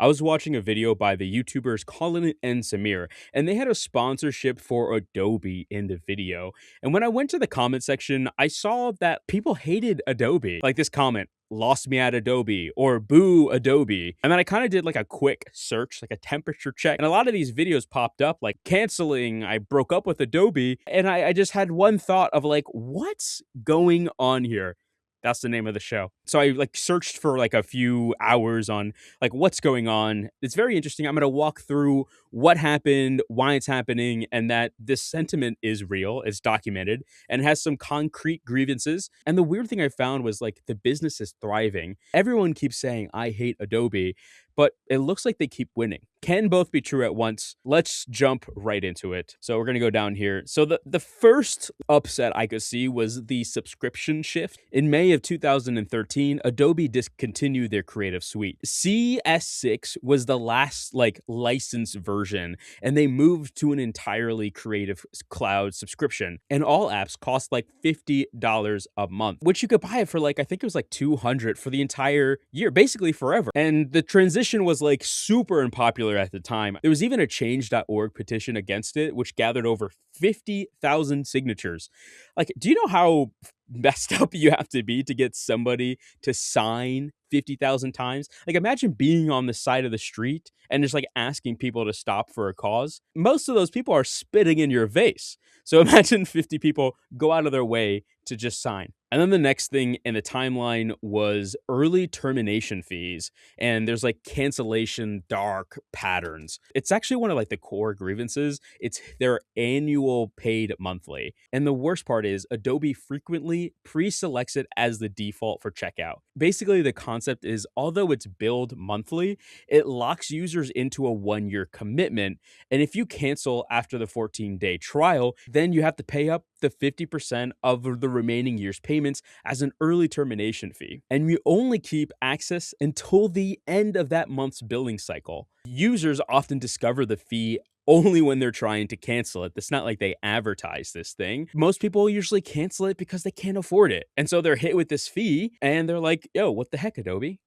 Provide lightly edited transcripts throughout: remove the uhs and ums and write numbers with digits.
I was watching a video by the YouTubers Colin and Samir, and they had a sponsorship for Adobe in the video. And when I went to the comment section, I saw that people hated Adobe. Like this comment, lost me at Adobe or boo Adobe. And then I kind of did like a quick search, like a temperature check. And a lot of these videos popped up like canceling, I broke up with Adobe. And I just had one thought of like, what's going on here? That's the name of the show. So I like searched for like a few hours on like what's going on. It's very interesting. I'm going to walk through what happened, why it's happening, and that this sentiment is real, it's documented, and has some concrete grievances. And the weird thing I found was like the business is thriving. Everyone keeps saying, I hate Adobe, but it looks like they keep winning. Can both be true at once. Let's jump right into it. So we're going to go down here. So the first upset I could see was the subscription shift. In May of 2013, Adobe discontinued their Creative Suite. CS6 was the last like licensed version, and they moved to an entirely Creative Cloud subscription. And all apps cost like $50 a month, which you could buy it for like, I think it was like $200 for the entire year, basically forever. And the transition was like super unpopular at the time. There was even a change.org petition against it, which gathered over 50,000 signatures. Like, do you know how messed up you have to be to get somebody to sign 50,000 times? Like, imagine being on the side of the street and just like asking people to stop for a cause. Most of those people are spitting in your face. So imagine 50 people go out of their way to just sign. And then the next thing in the timeline was early termination fees. And there's like cancellation dark patterns. It's actually one of like the core grievances. It's their annual paid monthly. And the worst part is Adobe frequently pre-selects it as the default for checkout. Basically, the concept is although it's billed monthly, it locks users into a 1-year commitment. And if you cancel after the 14-day trial, then you have to pay up the 50% of the remaining year's payments as an early termination fee. And you only keep access until the end of that month's billing cycle. Users often discover the fee only when they're trying to cancel it. It's not like they advertise this thing. Most people usually cancel it because they can't afford it. And so they're hit with this fee and they're like, yo, what the heck, Adobe?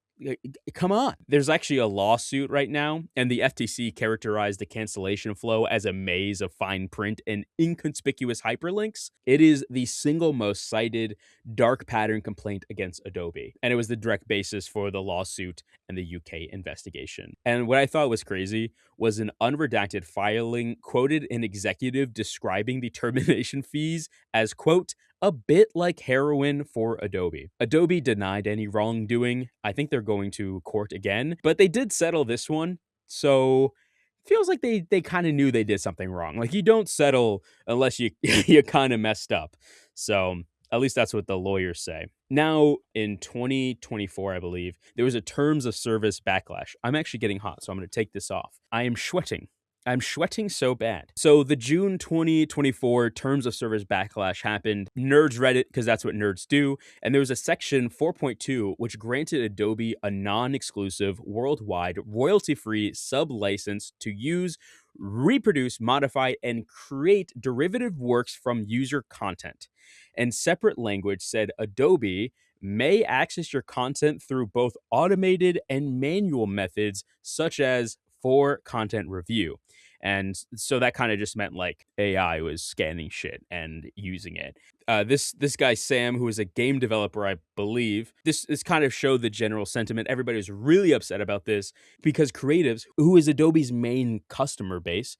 Come on. There's actually a lawsuit right now, and the FTC characterized the cancellation flow as a maze of fine print and inconspicuous hyperlinks. It is the single most cited dark pattern complaint against Adobe, and it was the direct basis for the lawsuit and the UK investigation. And what I thought was crazy was an unredacted filing quoted an executive describing the termination fees as, quote, a bit like heroin for Adobe. Adobe denied any wrongdoing. I think they're going to court again, but they did settle this one. So feels like they kind of knew they did something wrong. Like you don't settle unless you you kind of messed up. So at least that's what the lawyers say. Now, in 2024, I believe, there was a terms of service backlash. I'm actually getting hot, so I'm going to take this off. I am sweating. I'm sweating so bad. So the June 2024 terms of service backlash happened. Nerds read it because that's what nerds do. And there was a section 4.2 which granted Adobe a non-exclusive, worldwide, royalty-free sub-license to use, reproduce, modify, and create derivative works from user content. And separate language said Adobe may access your content through both automated and manual methods, such as for content review. And so that kind of just meant like AI was scanning shit and using it. This guy Sam, who is a game developer, I believe, this kind of showed the general sentiment. Everybody was really upset about this because creatives, who is Adobe's main customer base,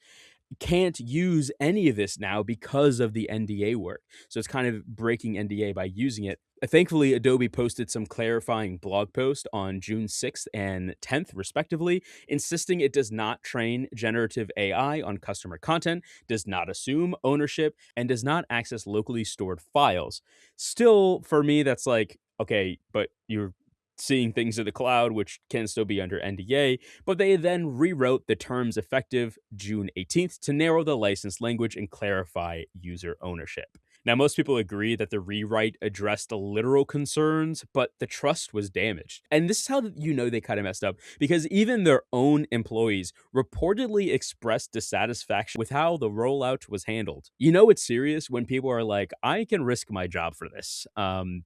can't use any of this now because of the NDA work. So it's kind of breaking NDA by using it. Thankfully, Adobe posted some clarifying blog posts on June 6th and 10th, respectively, insisting it does not train generative AI on customer content, does not assume ownership, and does not access locally stored files. Still, for me, that's like, okay, but you're seeing things in the cloud, which can still be under NDA, but they then rewrote the terms effective June 18th to narrow the license language and clarify user ownership. Now, most people agree that the rewrite addressed the literal concerns, but the trust was damaged. And this is how you know they kind of messed up, because even their own employees reportedly expressed dissatisfaction with how the rollout was handled. You know it's serious when people are like, I can risk my job for this,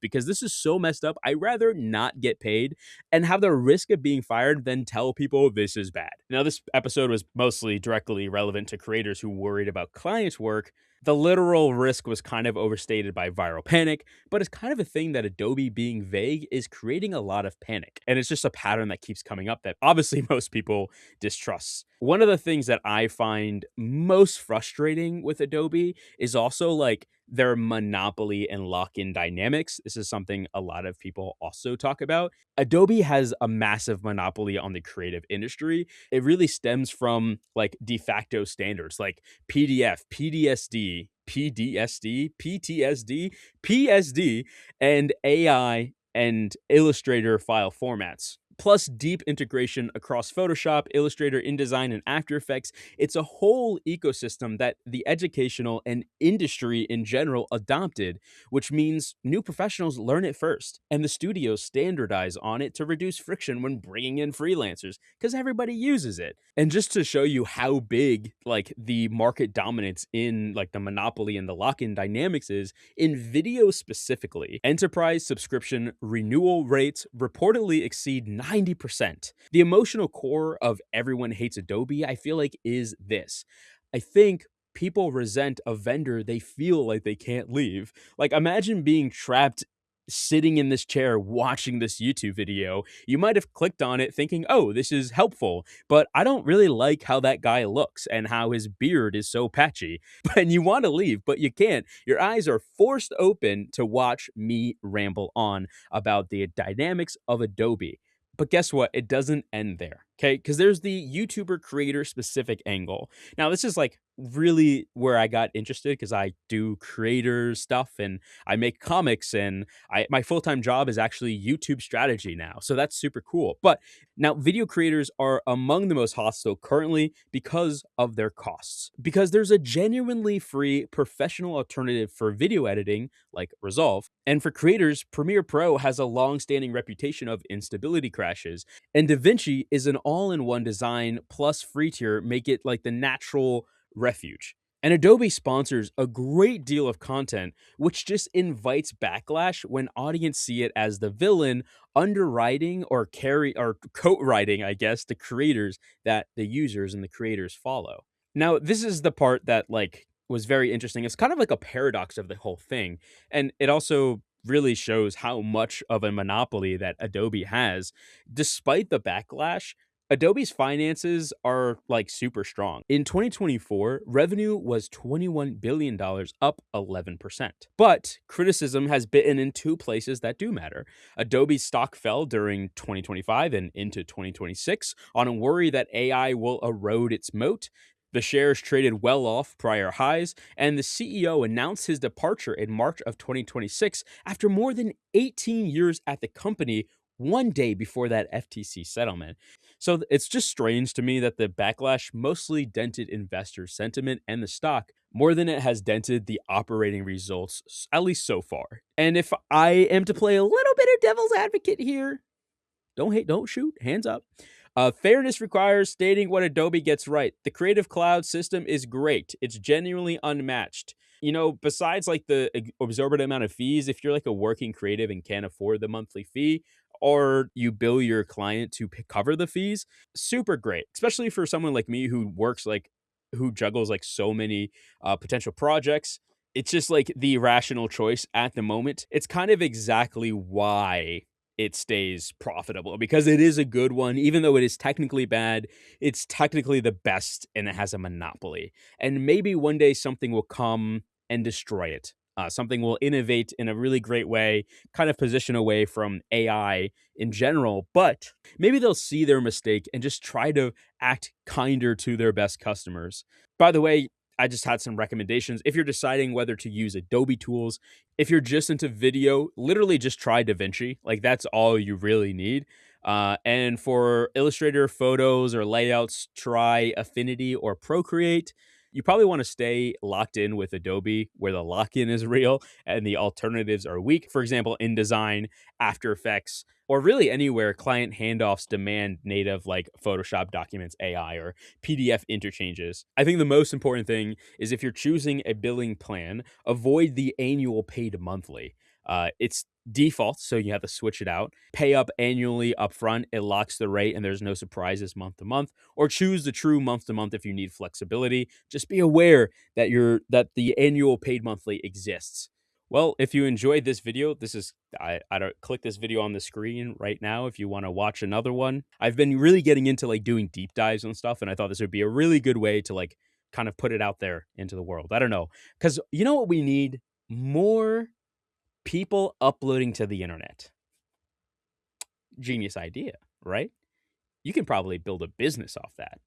because this is so messed up. I'd rather not get paid and have the risk of being fired than tell people this is bad. Now, this episode was mostly directly relevant to creators who worried about clients' work. The literal risk was kind of overstated by viral panic, but it's kind of a thing that Adobe being vague is creating a lot of panic. And it's just a pattern that keeps coming up that obviously most people distrust. One of the things that I find most frustrating with Adobe is also like their monopoly and lock in dynamics. This is something a lot of people also talk about. Adobe has a massive monopoly on the creative industry. It really stems from like de facto standards like PDF, PDSD, PTSD, PSD, and AI and Illustrator file formats. Plus deep integration across Photoshop, Illustrator, InDesign, and After Effects. It's a whole ecosystem that the educational and industry in general adopted, which means new professionals learn it first, and the studios standardize on it to reduce friction when bringing in freelancers, because everybody uses it. And just to show you how big like the market dominance in like the monopoly and the lock-in dynamics is, in video specifically, enterprise subscription renewal rates reportedly exceed 90%. The emotional core of everyone hates Adobe, I feel like, is this. I think people resent a vendor they feel like they can't leave. Like, imagine being trapped sitting in this chair watching this YouTube video. You might have clicked on it thinking, oh, this is helpful, but I don't really like how that guy looks and how his beard is so patchy. And you want to leave, but you can't. Your eyes are forced open to watch me ramble on about the dynamics of Adobe. But guess what? It doesn't end there. Okay. Because there's the YouTuber creator specific angle. Now, this is like really where I got interested because I do creator stuff and I make comics and my full-time job is actually YouTube strategy now. So that's super cool. But now video creators are among the most hostile currently because of their costs. Because there's a genuinely free professional alternative for video editing like Resolve. And for creators, Premiere Pro has a long-standing reputation of instability crashes. And DaVinci is an all-in-one design plus free tier make it like the natural refuge. And Adobe sponsors a great deal of content, which just invites backlash when audience see it as the villain underwriting or carry or co-writing, I guess, the creators that the users and the creators follow. Now, this is the part that like was very interesting. It's kind of like a paradox of the whole thing. And it also really shows how much of a monopoly that Adobe has. Despite the backlash, Adobe's finances are like super strong. In 2024, revenue was $21 billion, up 11%. But criticism has bitten in two places that do matter. Adobe's stock fell during 2025 and into 2026 on a worry that AI will erode its moat. The shares traded well off prior highs, and the CEO announced his departure in March of 2026 after more than 18 years at the company, one day before that FTC settlement. So it's just strange to me that the backlash mostly dented investor sentiment and the stock more than it has dented the operating results, at least so far. And if I am to play a little bit of devil's advocate here, don't hate, don't shoot, hands up. Fairness requires stating what Adobe gets right. The Creative Cloud system is great. It's genuinely unmatched. You know, besides like the exorbitant amount of fees, if you're like a working creative and can't afford the monthly fee, or you bill your client to cover the fees, super great. Especially for someone like me who works like, who juggles like so many potential projects. It's just like the rational choice at the moment. It's kind of exactly why it stays profitable because it is a good one. Even though it is technically bad, it's technically the best and it has a monopoly. And maybe one day something will come and destroy it. Something will innovate in a really great way, kind of position away from AI in general, but maybe they'll see their mistake and just try to act kinder to their best customers. By the way, I just had some recommendations. If you're deciding whether to use Adobe tools, if you're just into video, literally just try DaVinci. Like that's all you really need. And for Illustrator photos or layouts, try Affinity or Procreate. You probably want to stay locked in with Adobe where the lock in is real and the alternatives are weak. For example, InDesign, After Effects, or really anywhere client handoffs demand native like Photoshop documents AI or PDF interchanges. I think the most important thing is if you're choosing a billing plan, avoid the annual paid monthly. It's default, so you have to switch it out. Pay up annually upfront, it locks the rate and there's no surprises month to month. Or choose the true month to month if you need flexibility. Just be aware that the annual paid monthly exists. Well, if you enjoyed this video, this is I don't click this video on the screen right now if you want to watch another one. I've been really getting into like doing deep dives and stuff, and I thought this would be a really good way to like kind of put it out there into the world. I don't know. Cause you know what we need? More people uploading to the internet. Genius idea, right? You can probably build a business off that.